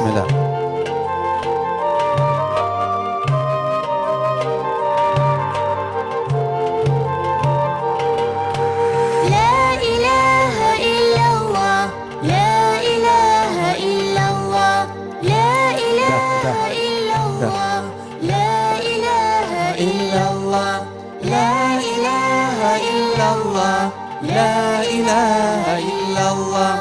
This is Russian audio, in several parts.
Bismillah. لا إله إلا الله لا إله إلا الله لا إله إلا الله.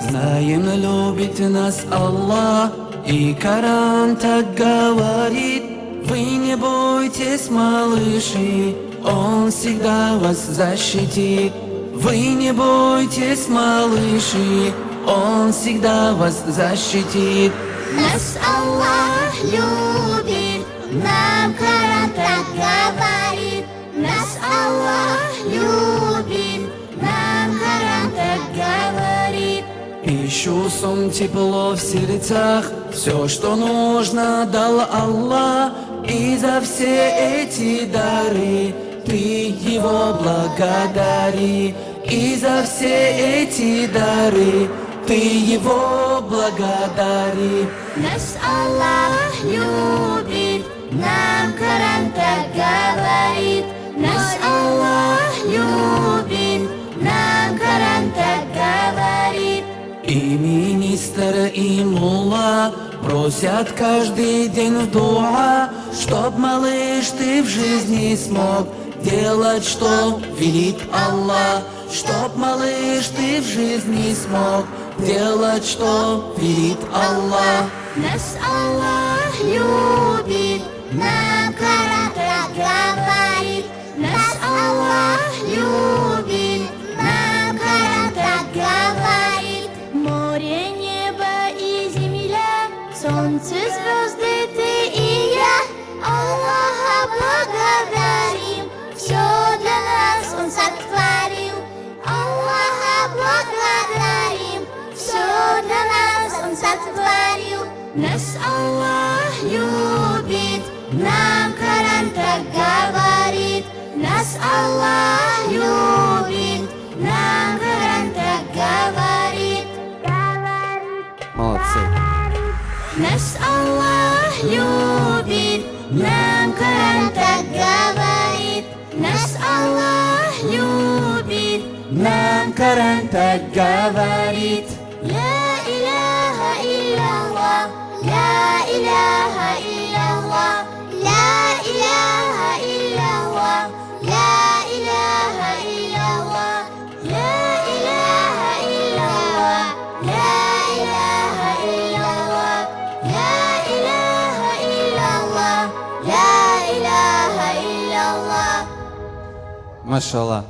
Знаем, любит нас Аллах, и Коран так говорит: вы не бойтесь, малыши, Он всегда вас защитит. Вы не бойтесь, малыши, Он всегда вас защитит. Нас Аллах любит, нам Коран так говорит. Нас Аллах любит, нам Коран так говорит. Ищу сон, тепло в сердцах, все, что нужно, дал Аллах. И за все эти дары ты Его благодари. И за все эти дары ты Его благодари. Нас Аллах любит, нам Коран так говорит. Нас Аллах любит, нам Коран так говорит. И министр, и мулла просят каждый день в дуа, чтоб, малыш, ты в жизни смог делать, что велит Аллах. Чтоб, малыш, ты в жизни смог делать, что велит Аллах. Нас Аллах любит, нам Коран так говорит. Нас Аллах любит, нам Коран так говорит. Море, небо и земля, солнце, звезды, ты и я. Аллаха благодарим, все для нас Он сотворил. Аллаха благодарим, все для нас Он сотворил. Нас Аллах любит, нам Коран так говорит. Нас Аллах любит, нам Коран так говорит. Молодцы. Нас Аллах любит, нам Коран так говорит. Нас Аллах любит, Нам Коран так говорит. لا إله إلا الله لا إله إلا الله لا إله إلا الله لا إله إلا الله لا إله إلا الله لا إله إلا الله لا إله إلا الله لا إله إلا الله. Машаллах.